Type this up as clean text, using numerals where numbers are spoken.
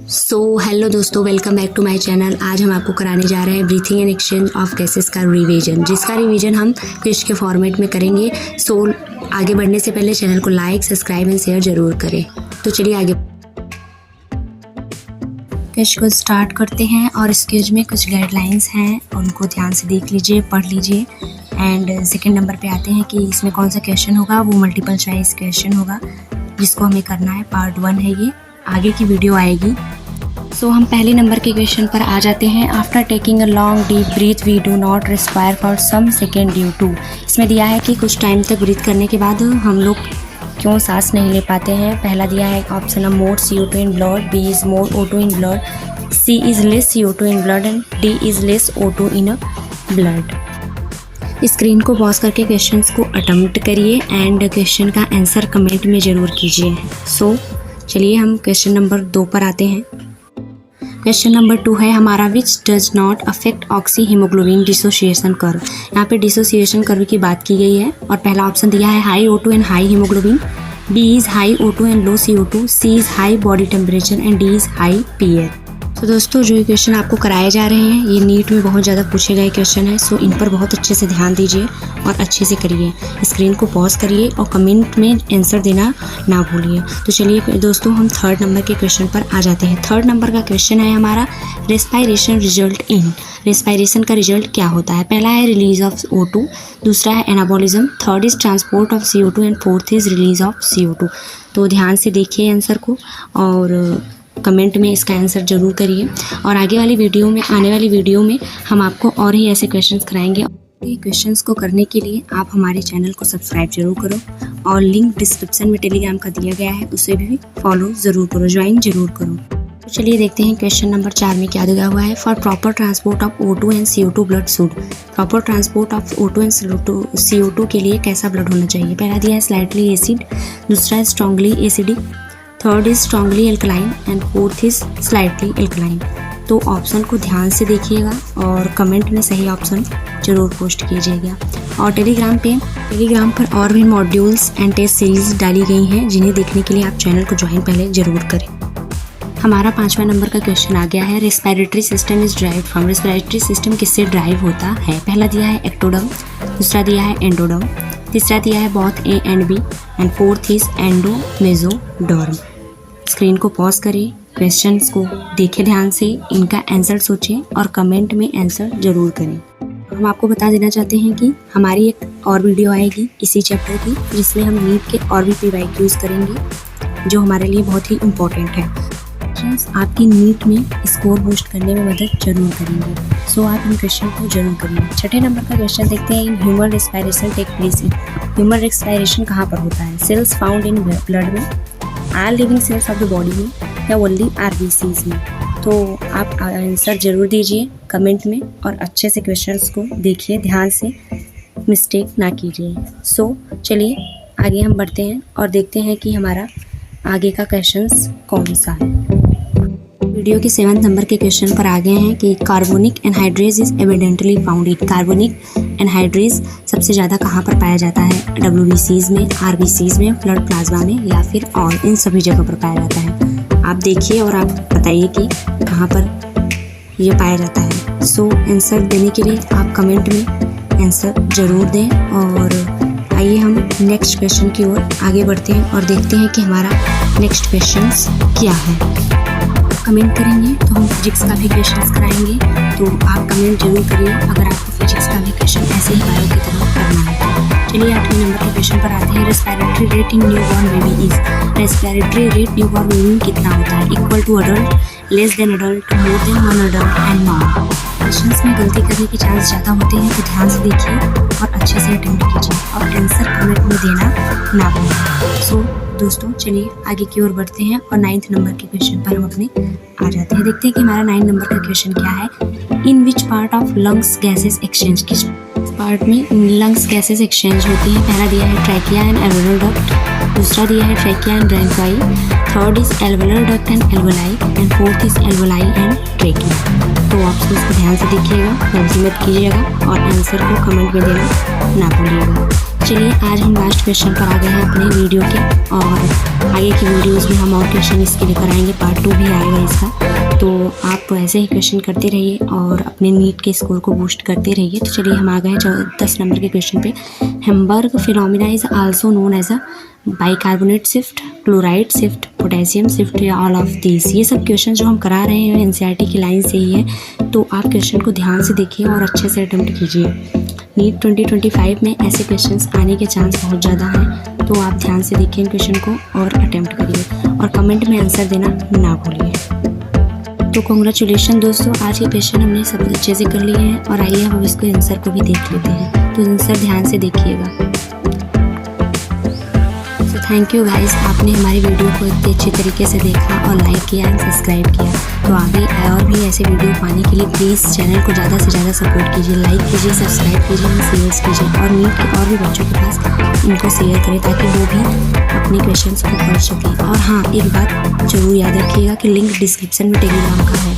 Hello दोस्तों, welcome back to my channel. आज हम आपको कराने जा रहे हैं breathing and exchange of gases का रिवीजन, जिसका रिवीजन हम क्विज के फॉर्मेट में करेंगे। आगे बढ़ने से पहले चैनल को लाइक, सब्सक्राइब एंड शेयर जरूर करें। तो चलिए आगे क्विज को स्टार्ट करते हैं। और इस क्विज में कुछ गाइडलाइंस हैं, उनको ध्यान से देख लीजिए, पढ़ लीजिए। एंड सेकेंड नंबर पे आते हैं कि इसमें कौन सा क्वेश्चन होगा। वो मल्टीपल चॉइस क्वेश्चन होगा जिसको हमें करना है। पार्ट 1 है ये, आगे की वीडियो आएगी। हम पहले नंबर के क्वेश्चन पर आ जाते हैं। After taking a long deep breath we do not respire for some second due to. इसमें दिया है कि कुछ टाइम तक ब्रीथ करने के बाद हम लोग क्यों सांस नहीं ले पाते हैं। पहला दिया है ऑप्शन है मोर CO2 in blood, B is more O2 in blood, C is less CO2 in blood and D is less O2 in blood. Screen को पॉज करके क्वेश्चंस को अटेम्प्ट करिए एंड क्वेश्चन का आंसर कमेंट में ज़रूर कीजिए। चलिए हम क्वेश्चन नंबर 2 पर आते हैं। क्वेश्चन नंबर 2 है हमारा, which does not affect oxy haemoglobin dissociation curve. यहाँ पे डिसोसिएशन कर्व की बात की गई है और पहला ऑप्शन दिया है high O2 and high haemoglobin, B is high O2 and low CO2, C is high body temperature and D is high pH। तो दोस्तों, जो ये क्वेश्चन आपको कराए जा रहे हैं ये नीट में बहुत ज़्यादा पूछे गए क्वेश्चन है। इन पर बहुत अच्छे से ध्यान दीजिए और अच्छे से करिए। स्क्रीन को पॉज करिए और कमेंट में आंसर देना ना भूलिए। तो चलिए दोस्तों, हम थर्ड नंबर के क्वेश्चन पर आ जाते हैं। थर्ड नंबर का क्वेश्चन है हमारा, रेस्पायरेशन रिजल्ट इन। रेस्पायरेशन का रिजल्ट क्या होता है। पहला है रिलीज ऑफ O2, दूसरा है anabolism, third is transport of CO2 and fourth is release of CO2। तो ध्यान से देखिए आंसर को और कमेंट में इसका आंसर जरूर करिए। और आगे वाली वीडियो में, आने वाली वीडियो में हम आपको और ही ऐसे क्वेश्चंस कराएंगे। ये क्वेश्चंस को करने के लिए आप हमारे चैनल को सब्सक्राइब जरूर करो और लिंक डिस्क्रिप्शन में टेलीग्राम का दिया गया है, उसे भी फॉलो ज़रूर करो, ज्वाइन जरूर करो। तो चलिए देखते हैं क्वेश्चन नंबर 4 में क्या दिया हुआ है। For proper transport of O2 and CO2 blood should. Proper transport of O2 and CO2 के लिए कैसा ब्लड होना चाहिए। पहला दिया है स्लाइटली एसिड, दूसरा है strongly acidic, third is strongly alkaline and fourth is slightly alkaline. तो ऑप्शन को ध्यान से देखिएगा और कमेंट में सही ऑप्शन जरूर पोस्ट कीजिएगा। और टेलीग्राम पर और भी मॉड्यूल्स एंड टेस्ट सीरीज डाली गई हैं, जिन्हें देखने के लिए आप चैनल को ज्वाइन पहले जरूर करें। हमारा 5वां नंबर का क्वेश्चन आ गया है, respiratory system is drive from. Respiratory system किससे ड्राइव होता है। पहला दिया है एक्टोडर्म, दूसरा दिया है एंडोडर्म, तीसरा दिया है both A and B and fourth is endomesoderm. Screen को पॉज करें, क्वेश्चंस को देखें ध्यान से, इनका आंसर सोचें और कमेंट में आंसर जरूर करें। हम आपको बता देना चाहते हैं कि हमारी एक और वीडियो आएगी इसी चैप्टर की, जिसमें हम नीट के और भी PYQs करेंगे जो हमारे लिए बहुत ही इम्पोर्टेंट है। आपकी नीट में स्कोर बूस्ट करने में मदद जरूर करेंगे। आप इन क्वेश्चन को जरूर करेंगे। छठे नंबर का क्वेश्चन देखते हैं, in human respiration take place in. Human respiration कहाँ पर होता है। सेल्स फाउंड इन ब्लड में, are living cells of the body में, या ओनली RBCs में। तो आप आंसर जरूर दीजिए कमेंट में और अच्छे से क्वेश्चंस को देखिए ध्यान से, मिस्टेक ना कीजिए। चलिए आगे हम बढ़ते हैं और देखते हैं कि हमारा आगे का क्वेश्चंस कौन सा है। वीडियो के 7 नंबर के क्वेश्चन पर आ गए हैं कि carbonic anhydrase is evidently found in. Carbonic anhydrase सबसे ज़्यादा कहाँ पर पाया जाता है। WBCs में, RBCs में, ब्लड प्लाज्मा में, या फिर और इन सभी जगह पर पाया जाता है। आप देखिए और आप बताइए कि कहाँ पर ये पाया जाता है। आंसर देने के लिए आप कमेंट में आंसर जरूर दें। और आइए हम नेक्स्ट क्वेश्चन की ओर आगे बढ़ते हैं और देखते हैं कि हमारा नेक्स्ट क्वेश्चन क्या है। कमेंट करेंगे तो हम फिजिक्स का भी क्वेश्चन कराएंगे, तो आप कमेंट जरूर करिए अगर आपको फिजिक्स का भी क्वेश्चन ऐसे ही बायो की तरह करना है। चलिए 8वें नंबर के क्वेश्चन पर आते हैं। Respiratory rate in newborn baby is. Respiratory rate newborn baby में कितना होता है। Equal to adult, less than adult, more than 1 adult and none. Questions में गलती करने के चांस ज़्यादा होते हैं, तो ध्यान से देखिए और अच्छे से अटेम्प्ट कीजिए और आंसर कमेंट में देना ना भूलें। दोस्तों, चलिए आगे की ओर बढ़ते हैं और 9th नंबर के क्वेश्चन पर हम अपने आ जाते हैं। देखते हैं कि हमारा 9 नंबर का क्वेश्चन क्या है। In which part of lungs gases exchange. किस पार्ट में लंग्स गैसेस एक्सचेंज होती है। पहला दिया है ट्रैकिया एंड एल्वेओलर डक्ट, दूसरा दिया है trachea and bronchi, third is एल्वेओलर duct and alveoli and fourth is alveoli and trachea. तो ऑप्शन को ध्यान से देखिएगा, गलती मत कीजिएगा और आंसर को कमेंट में देना ना भूलिएगा। चलिए आज हम लास्ट क्वेश्चन पर आ गए हैं अपने वीडियो के, और आगे की वीडियोस में हम और क्वेश्चन इसके लेकर आएंगे, पार्ट 2 भी आएगा इसका। तो आप ऐसे ही क्वेश्चन करते रहिए और अपने नीट के स्कोर को बूस्ट करते रहिए। तो चलिए हम आ गए हैं 10 नंबर के क्वेश्चन पे। Hamburger phenomena is also known as a bicarbonate shift, chloride shift, potassium shift या ऑल ऑफ दीज। ये सब क्वेश्चन जो हम करा रहे हैं एनसीईआरटी की लाइन से ही है, तो आप क्वेश्चन को ध्यान से देखिए और अच्छे से अटेम्प्ट कीजिए। नीट 2025 में ऐसे क्वेश्चंस आने के चांस बहुत ज़्यादा हैं, तो आप ध्यान से देखिए इन क्वेश्चन को और अटेम्प्ट करिए और कमेंट में आंसर देना ना भूलिए। तो कॉन्ग्रेचुलेशन दोस्तों, आज के क्वेश्चन हमने सब अच्छे से कर लिए हैं और आइए हम इसको आंसर को भी देख लेते हैं। तो आंसर ध्यान से देखिएगा। तो थैंक यू गाइस, आपने हमारी वीडियो को इतने अच्छे तरीके से देखा और लाइक किया एंड सब्सक्राइब किया। तो आगे और भी ऐसे वीडियो पाने के लिए प्लीज़ चैनल को ज़्यादा से ज़्यादा सपोर्ट कीजिए, लाइक कीजिए, सब्सक्राइब कीजिए एंड शेयर कीजिए, और नीट के और भी बच्चों के पास इनको शेयर करें ताकि वो भी अपने क्वेश्चंस को पढ़ सकें। और हाँ, एक बात ज़रूर याद रखिएगा कि लिंक डिस्क्रिप्शन में टेलीग्राम का है।